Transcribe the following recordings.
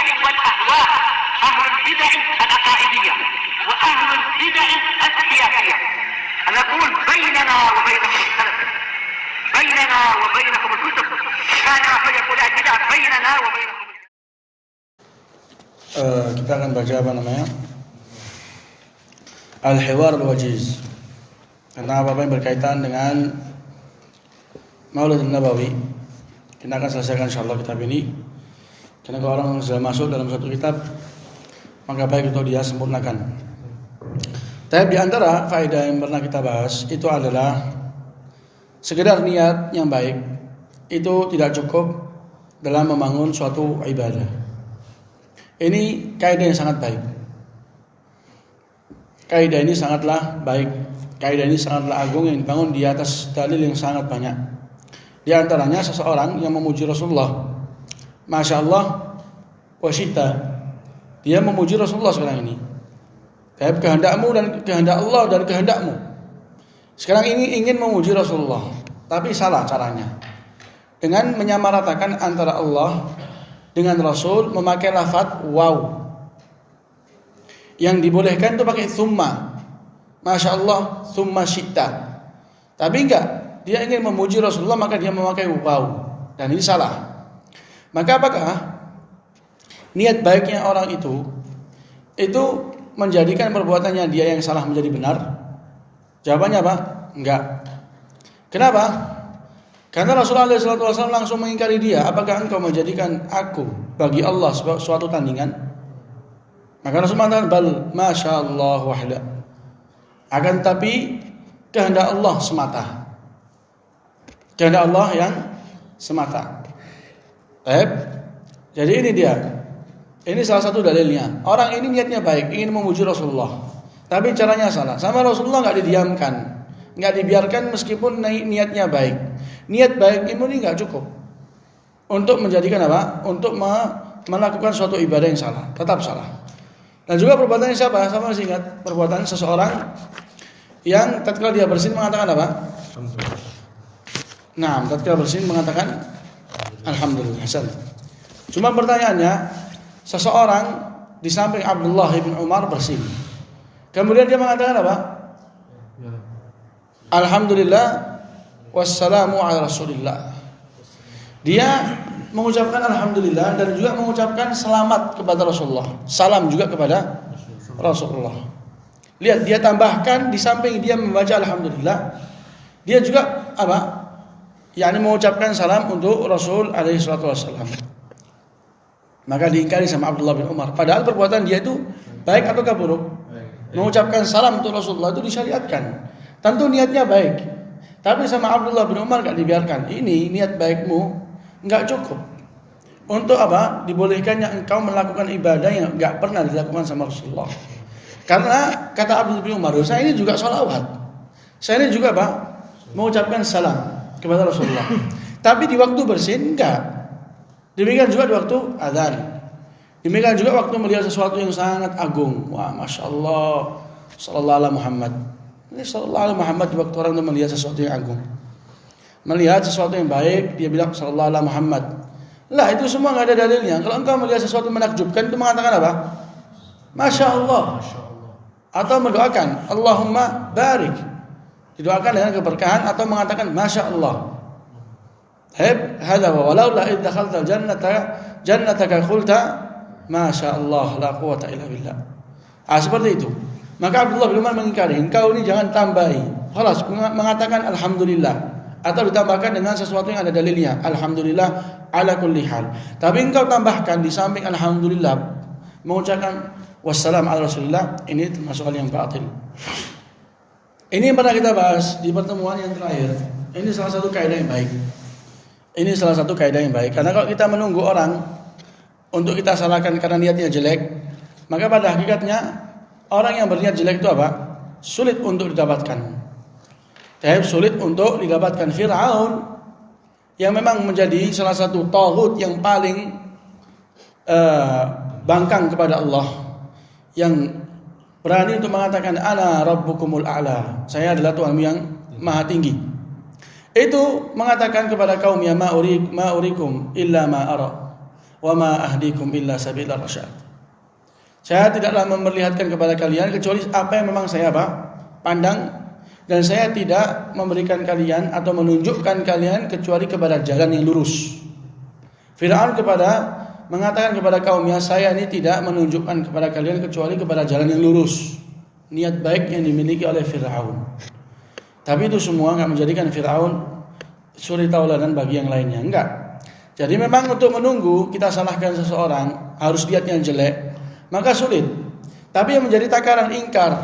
البدع والأهواء، أهل البدع العقائدية وأهل البدع السياسية. نقول بيننا وبينكم السلف، بيننا وبينكم الكتب، كان فيقول البدع بيننا وبينكم. Kita akan baca Al-Hiwar Al-Wajiz, karena apa yang berkaitan dengan Maulid Nabawi. Kita akan selesaikan insyaallah kitab ini, karena kalau orang sudah masuk dalam satu kitab, maka baik untuk dia sempurnakan. Tapi di antara faedah yang pernah kita bahas itu adalah sekedar niat yang baik itu tidak cukup dalam membangun suatu ibadah. Ini kaidah yang sangat baik. Kaidah ini sangatlah baik. Kaidah ini sangatlah agung yang dibangun di atas dalil yang sangat banyak. Di antaranya seseorang yang memuji Rasulullah, Masya Allah wasyita, dia memuji Rasulullah sekarang ini. Tapi kehendakmu dan kehendak Allah dan kehendakmu. Sekarang ini ingin memuji Rasulullah, tapi salah caranya. Dengan menyamaratakan antara Allah dengan Rasul, memakai lafaz wow. Yang dibolehkan itu pakai thumma. Masya Allah, thumma syitta. Tapi enggak, dia ingin memuji Rasulullah maka dia memakai wow. Dan ini salah. Maka apakah niat baiknya orang itu menjadikan perbuatannya dia yang salah menjadi benar? Jawabannya apa? Enggak. Kenapa? Karena Rasulullah SAW langsung mengingkari dia. Apakah engkau menjadikan aku bagi Allah suatu tandingan? Maka Rasul mengatakan bal masya Allah wahda. Akan tapi kehendak Allah semata. Kehendak Allah yang semata. Jadi ini dia. Ini salah satu dalilnya. Orang ini niatnya baik, ingin memuji Rasulullah, tapi caranya salah. Sama Rasulullah enggak didiamkan, enggak dibiarkan meskipun niatnya baik. Niat baik ini enggak cukup untuk menjadikan apa? Untuk melakukan suatu ibadah yang salah, tetap salah. Dan juga perbuatan siapa? Sama masih ingat perbuatan seseorang yang tatkala dia bersin mengatakan apa? Nah, tatkala bersin mengatakan alhamdulillah. Cuma pertanyaannya, seseorang di samping Abdullah bin Umar bersin. Kemudian dia mengatakan apa? Alhamdulillah wassalamu ala Rasulillah. Dia mengucapkan alhamdulillah dan juga mengucapkan selamat kepada Rasulullah. Salam juga kepada Rasulullah. Lihat, dia tambahkan di samping dia membaca alhamdulillah, dia juga apa? yakni mengucapkan salam untuk Rasul alaihi salatu wassalam. Maka diingkari sama Abdullah bin Umar. Padahal perbuatan dia itu baik ataukah buruk? Mengucapkan salam untuk Rasulullah itu disyariatkan. Tentu niatnya baik. Tapi sama Abdullah bin Umar enggak dibiarkan. Ini niat baikmu enggak cukup. Untuk apa? Dibolehkannya engkau melakukan ibadah yang enggak pernah dilakukan sama Rasulullah. Karena kata Abdullah bin Umar, saya ini juga sholawat. Saya ini juga apa? Mengucapkan salam kepada Rasulullah. Tapi di waktu bersin enggak. Demikian juga di waktu azan. Demikian juga waktu melihat sesuatu yang sangat agung. Wah, Masya Allah, sallallahu alaihi Muhammad. Ini sallallahu alaihi Muhammad di waktu orang melihat sesuatu yang agung. Melihat sesuatu yang baik, dia bilang sallallahu alaihi Muhammad. Lah, itu semua enggak ada dalilnya. Kalau engkau melihat sesuatu menakjubkan, itu mengatakan apa? Masya Allah. Atau mendoakan Allahumma barik. Didoakan dengan keberkahan atau mengatakan Masya Allah. Hadza wa walau la id dakhalta jannataka qulta Masya Allah la quwwata illa billah. Seperti itu. Maka Abdullah bin Umar mengingkari, engkau ini jangan tambahi. Khalas, mengatakan alhamdulillah atau ditambahkan dengan sesuatu yang ada dalilnya. Alhamdulillah ala kulli hal. Tapi engkau tambahkan di samping alhamdulillah mengucapkan wassalam ala Rasulillah, ini termasuk hal yang batil. Ini yang pernah kita bahas di pertemuan yang terakhir. Ini salah satu kaidah yang baik. Ini salah satu kaidah yang baik. Karena kalau kita menunggu orang untuk kita salahkan karena niatnya jelek, maka pada hakikatnya orang yang berniat jelek itu apa? Sulit untuk didapatkan. Sulit untuk didapatkan. Fir'aun yang memang menjadi salah satu taghut yang paling bangkang kepada Allah, yang berani untuk mengatakan ana rabbukumul a'la, saya adalah Tuhanmu yang maha tinggi. Itu mengatakan kepada kaumnya ma urikum illa ma ara. wa ma ahdikum illa sabila rasyad. Saya tidaklah memperlihatkan kepada kalian kecuali apa yang memang saya pandang, dan saya tidak memberikan kalian atau menunjukkan kalian kecuali kepada jalan yang lurus. Fir'aun mengatakan kepada kaumnya, saya ini tidak menunjukkan kepada kalian kecuali kepada jalan yang lurus. Niat baik yang dimiliki oleh Fir'aun. Tapi itu semua enggak menjadikan Fir'aun suri tauladan bagi yang lainnya, enggak. Jadi memang untuk menunggu kita salahkan seseorang harus niatnya jelek, maka sulit. Tapi yang menjadi takaran ingkar,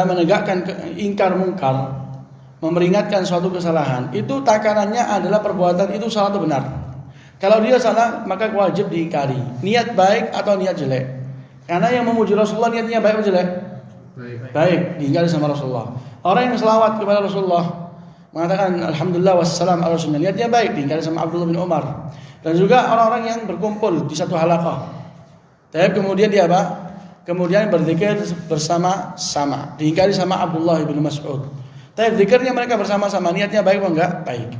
menegakkan ingkar mungkar, memperingatkan suatu kesalahan, itu takarannya adalah perbuatan itu salah atau benar. Kalau dia salah, maka wajib diingkari, niat baik atau niat jelek. Karena yang memuji Rasulullah niatnya baik atau jelek? Baik, diingkari sama Rasulullah. Orang yang selawat kepada Rasulullah, mengatakan alhamdulillah wassalam ala rasulillah, niatnya baik, diingkari sama Abdullah bin Umar. Dan juga orang-orang yang berkumpul di satu halaqah, kemudian dia kemudian berzikir bersama-sama, diingkari sama Abdullah bin Mas'ud. Tapi zikirnya mereka bersama-sama, niatnya baik atau enggak? Baik.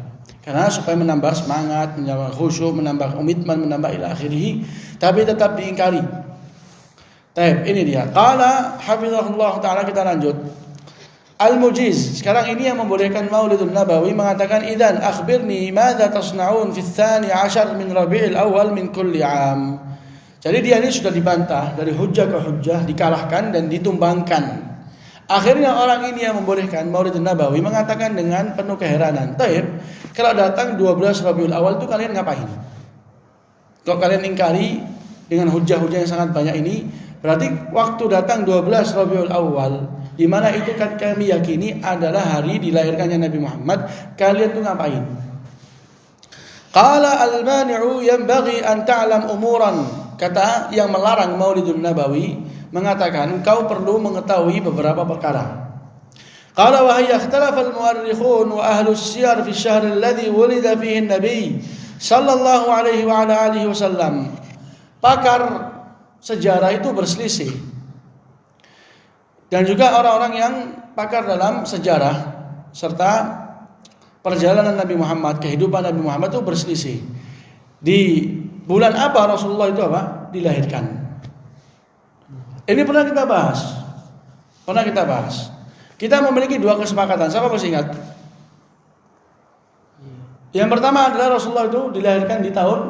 Karena supaya menambah semangat, menambah khusyuk, menambah komitmen, menambah ila akhirih, tapi tetap diingkari. Ini dia. Qala hafizahullah taala, kita lanjut. Al-Mujiz, sekarang ini yang membolehkan Maulidun Nabawi, mengatakan idzan akhbirni madza tasna'un fi tsani 'ashar min Rabiul Awal min kulli 'am. Jadi dia ini sudah dibantah dari hujjah ke hujjah, dikalahkan dan ditumbangkan. Akhirnya orang ini yang membolehkan Maulidun Nabawi mengatakan dengan penuh keheranan, kalau datang 12 Rabiul Awal itu kalian ngapain? Kalau kalian ingkari dengan hujjah-hujjah yang sangat banyak ini, berarti waktu datang 12 Rabiul Awal, di mana itu kami yakini adalah hari dilahirkannya Nabi Muhammad, kalian tuh ngapain? Qala al-mani'u yanbaghi an ta'lam umuran. Kata yang melarang Maulidun Nabawi mengatakan engkau perlu mengetahui beberapa perkara. Qala wa hiya ikhtalafa al-mu'arrikhun wa ahlu as-siyar fi asy-syahr alladhi wulida fihi an-nabi sallallahu alaihi wa ala alihi wasallam. Pakar sejarah itu berselisih. Dan juga orang-orang yang pakar dalam sejarah serta perjalanan Nabi Muhammad, kehidupan Nabi Muhammad itu berselisih. Di bulan apa Rasulullah itu dilahirkan? Ini pernah kita bahas. Kita memiliki dua kesepakatan. Siapa masih ingat? Yang pertama adalah Rasulullah itu dilahirkan di tahun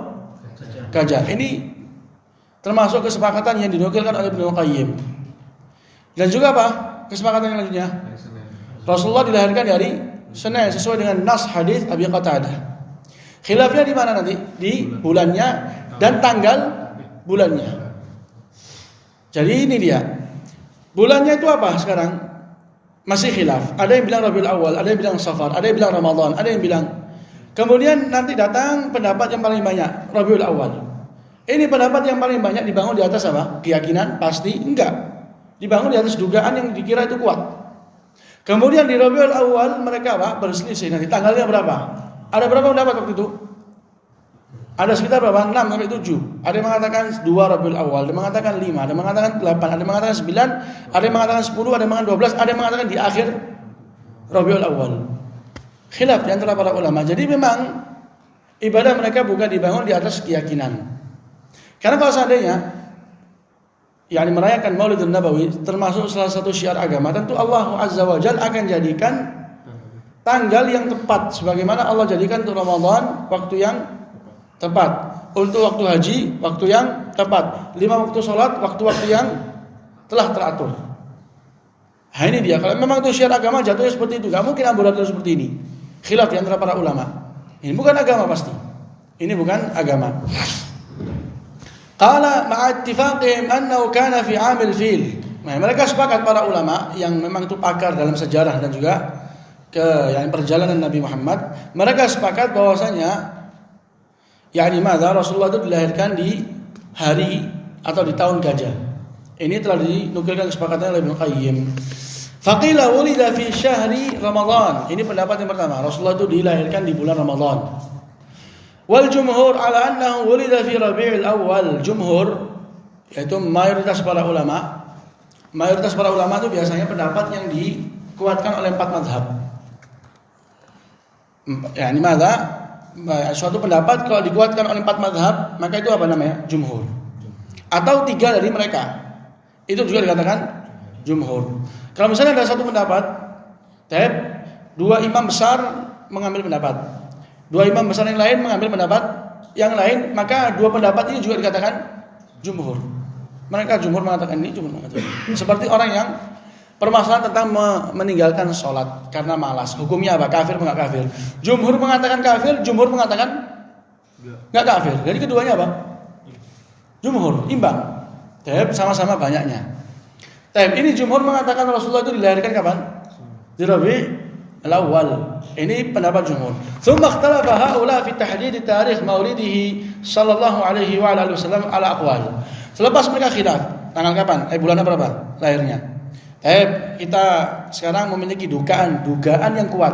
Gajah. Ini termasuk kesepakatan yang dinukilkan oleh Ibnu Qayyim. Dan juga kesepakatan yang lainnya, Rasulullah dilahirkan di hari Senin sesuai dengan nas hadis Abi Qatadah. Khilafnya di mana nanti? Di bulannya dan tanggal bulannya. Jadi ini dia. Bulannya itu apa sekarang? Masih khilaf. Ada yang bilang Rabiul Awal, ada yang bilang Safar, ada yang bilang Ramadan, ada yang bilang. Kemudian nanti datang pendapat yang paling banyak, Rabiul Awal. Ini pendapat yang paling banyak dibangun di atas apa? Keyakinan? Pasti enggak. Dibangun di atas dugaan yang dikira itu kuat. Kemudian di Rabiul Awal mereka berselisih. Nanti tanggalnya berapa? Ada berapa pendapat waktu itu? Ada sekitar berapa? 6 sampai 7. Ada yang mengatakan 2 Rabiul Awal, ada yang mengatakan 5, ada yang mengatakan 8, ada yang mengatakan 9, ada yang mengatakan 10, ada yang mengatakan 12, ada yang mengatakan di akhir Rabiul Awal. Khilaf di antara para ulama. Jadi memang ibadah mereka bukan dibangun di atas keyakinan. Karena kalau seandainya merayakan Maulidun Nabawi termasuk salah satu syiar agama, tentu Allah Azza wa Jalla akan jadikan tanggal yang tepat sebagaimana Allah jadikan untuk Ramadan waktu yang tepat, untuk waktu haji waktu yang tepat, 5 waktu sholat waktu-waktu yang telah teratur. Nah ini dia, kalau memang itu syiar agama jatuhnya seperti itu, gak mungkin amburadul seperti ini. Khilaf di antara para ulama. Ini bukan agama pasti. Ini bukan agama. Qala ma'a ittifaqihim annahu kana fi 'amil fil. Nah, mereka sepakat para ulama yang memang itu pakar dalam sejarah dan juga perjalanan Nabi Muhammad, mereka sepakat bahwasanya Rasulullah itu dilahirkan di hari atau di tahun gajah. Ini telah dinukilkan kesepakatannya oleh Ibnu Qayyim. Faqila wulida fi syahri Ramadan. Ini pendapat yang pertama, Rasulullah itu dilahirkan di bulan Ramadan. Wal jumhur ala annahu wulida fi Rabiul Awal. Jumhur yaitu mayoritas para ulama itu biasanya pendapat yang dikuatkan oleh 4 mazhab. suatu pendapat kalau dikuatkan oleh 4 mazhab, maka itu apa namanya? Jumhur. Atau 3 dari mereka, itu juga dikatakan jumhur. Kalau misalnya ada satu pendapat, 2 imam besar mengambil pendapat, 2 imam besar yang lain mengambil pendapat yang lain, maka 2 pendapat ini juga dikatakan jumhur. Mereka jumhur mengatakan ini, jumhur mengatakan ini. Seperti orang yang permasalahan tentang meninggalkan sholat karena malas, hukumnya apa? Kafir atau nggak kafir? Jumhur mengatakan kafir, jumhur mengatakan nggak kafir. Jadi keduanya apa? Jumhur, imbang. Sama-sama banyaknya. Ini jumhur mengatakan Rasulullah itu dilahirkan kapan? Di Rabiul Awwal. Ini pendapat jumhur. Tsumma ikhtalafa haula fi tahdid tarikh maulidihi sallallahu alaihi wa alihi wasallam ala aqwal. Selepas mereka khilaf, tanggal kapan? Bulan berapa lahirnya? Kita sekarang memiliki dugaan yang kuat.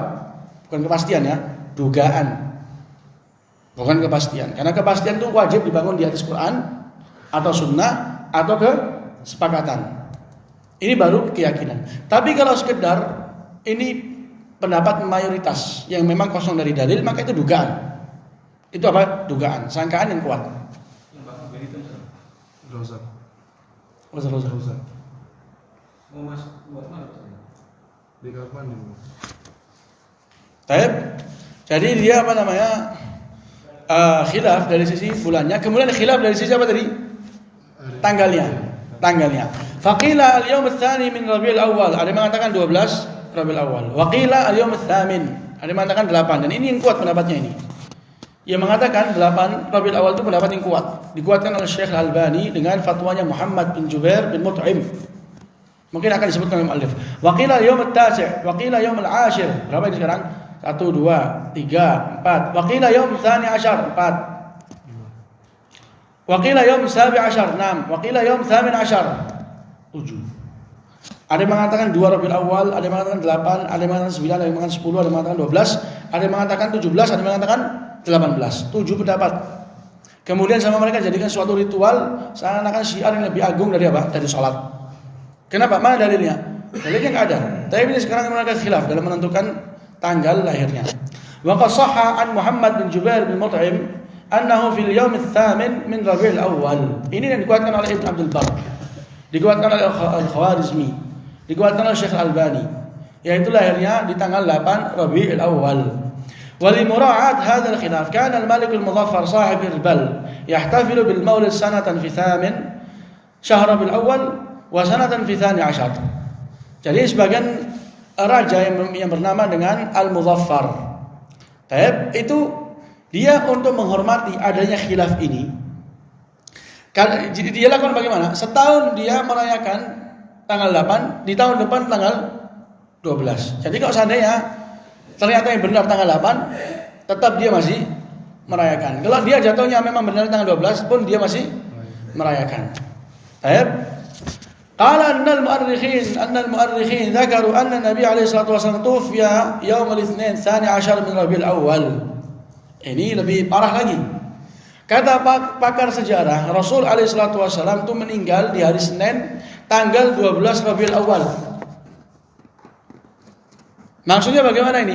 Bukan kepastian ya, dugaan. Bukan kepastian. Karena kepastian itu wajib dibangun di atas Quran atau sunnah atau kesepakatan. Ini baru keyakinan. Tapi kalau sekedar ini pendapat mayoritas yang memang kosong dari dalil, maka itu dugaan. Itu apa? Dugaan, sangkaan yang kuat. Rosa. Mau masuk buat mana? Di kapan ini? Jadi dia apa namanya? Khilaf dari sisi bulannya, kemudian khilaf dari sisi apa tadi? Tanggalnya. Faqila al-yawm ats-tsani min Rabiul Awwal. Ada yang mengatakan 12 Rabiul Awal. Waqila al-yawm ats-tsamin. Ada yang mengatakan 8, dan ini yang kuat pendapatnya ini. Yang mengatakan 8 Rabiul Awal itu pendapat yang kuat. Dikuatkan oleh Syekh Al-Albani dengan fatwanya Muhammad bin Jubair bin Mut'im. Mungkin akan disebutkan oleh muallif. Waqila al-yawm ats-tasi', waqila yawm al-ashir. Berapa ini sekarang? 1 2 3 4. Waqila yawm ats-tsani 'ashar 4. Waqila yawm as-sabi' 'ashar 6. Waqila yawm ats-tsamin 'ashar 7. Ada yang mengatakan 2 Rabiul Awal, ada yang mengatakan 8, ada yang mengatakan 9, ada yang mengatakan 10, ada yang mengatakan 12, ada yang mengatakan 17, ada yang mengatakan 18. 7 pendapat. Kemudian sama mereka jadikan suatu ritual seakan-akan syiar yang lebih agung dari apa? Dari sholat. Kenapa? Mana dalilnya? Dalilnya enggak ada. Tapi ini sekarang mereka khilaf dalam menentukan tanggal lahirnya. Wa qad shahha an Muhammad bin Jubair bin Mut'im annahu fil yawm ats-tsamin min Rabiul Awal. Ini yang dikuatkan oleh Ibnu Abdul Barr. Dikuatkan oleh Al-Khawarizmi. Dikuatkan oleh Syekh Al-Albani, yaitu lahirnya di tanggal 8 Rabiul Awal. ولمراعاة هذا الخلاف كان الملك المظفر صاحب البل يحتفل بالمولد سنة في 8 شهر بالأول وسنة في 12. Jadi sebagian raja yang bernama dengan Al-Muzaffar, itu dia untuk menghormati adanya khilaf ini. Jadi dia lakukan bagaimana? Setahun dia merayakan tanggal 8, di tahun depan tanggal 12. Jadi kalau seandainya ternyata yang benar tanggal 8, tetap dia masih merayakan. Kalau dia jatuhnya memang benar tanggal 12 pun dia masih merayakan. Qala annal mu'arrikhin dzakaru anna Nabi alaihi salatu wasallam tufiya yaum al-itsnain tsani 'ashar min Rabiul Awal. Ini lebih parah lagi. Kata pakar sejarah, Rasul alaihi salatu wasallam itu meninggal di hari Senin tanggal 12 Rabiul Awal. Maksudnya bagaimana ini?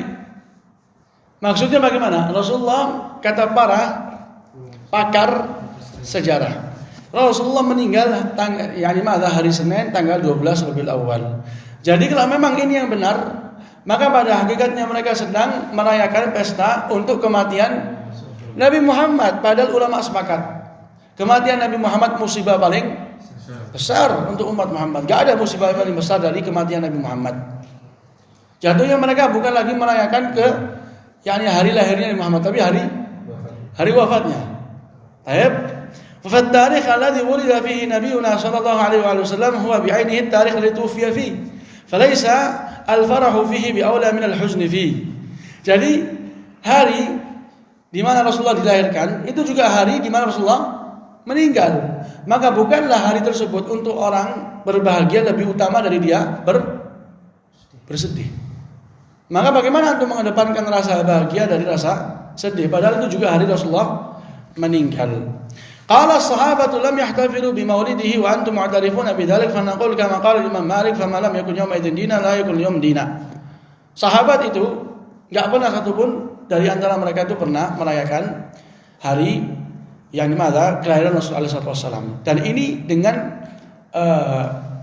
Maksudnya bagaimana? Rasulullah, kata para pakar sejarah, Rasulullah meninggal hari Senin tanggal 12 Rabiul Awal. Jadi kalau memang ini yang benar, maka pada hakikatnya mereka sedang merayakan pesta untuk kematian Nabi Muhammad. Padahal ulama sepakat, kematian Nabi Muhammad musibah paling besar untuk umat Muhammad. Gak ada musibah paling besar dari kematian Nabi Muhammad. Jatuhnya mereka bukan lagi merayakan hari lahirnya Nabi Muhammad, tapi hari wafatnya. Fa at-tarikh alladhi wulida fihi nabiyuna sallallahu alaihi wasallam huwa bi'ainihi at-tarikh alladhi tuwfiya fihi. Falaysa al-farahu fihi bi'awla min al-huzn fihi. Jadi hari di mana Rasulullah dilahirkan itu juga hari di mana Rasulullah meninggal. Maka bukanlah hari tersebut untuk orang berbahagia lebih utama dari dia bersedih. Maka bagaimana untuk mengedepankan rasa bahagia dari rasa sedih? Padahal itu juga hari Rasulullah meninggal. Qala as-sahabatu lam yahtafilu bi maulidihi wa antum mu'tarifuna bidzalik fa naqul kama qala Imam Malik fa ma lam yakun yawma idzin dina la yakun yawm dina. Sahabat itu enggak pernah satupun dari antara mereka itu pernah merayakan hari yang dimana kelahiran Rasulullah SAW. Dan ini dengan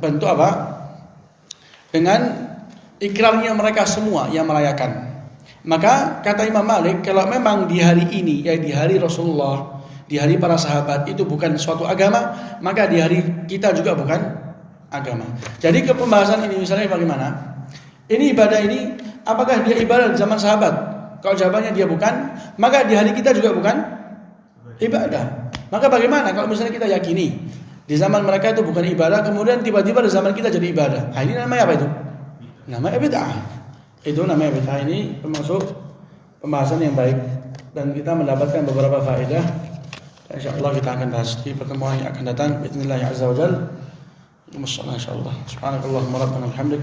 bentuk apa? Dengan ikrarnya mereka semua yang merayakan. Maka kata Imam Malik, kalau memang di hari ini, ya di hari Rasulullah, di hari para sahabat itu bukan suatu agama, maka di hari kita juga bukan agama. Jadi ke pembahasan ini misalnya bagaimana? Ini ibadah ini, apakah dia ibadah di zaman sahabat? Kalau jawabannya dia bukan, maka di hari kita juga bukan ibadah. Maka bagaimana kalau misalnya kita yakini di zaman mereka itu bukan ibadah, kemudian tiba-tiba di zaman kita jadi ibadah? Nah, ini namanya apa itu? Namanya bid'ah. Itu namanya bid'ah. Ini termasuk pembahasan yang baik dan kita mendapatkan beberapa faedah. Insyaallah kita akan bahas di pertemuan yang akan datang. Bismillah azza wajalla. Insyaallah. Subhanakallahumma rabbana bihamdik.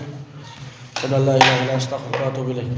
Asyhadu an la ilaha illa anta astaghfiruka wa atubu ilaik.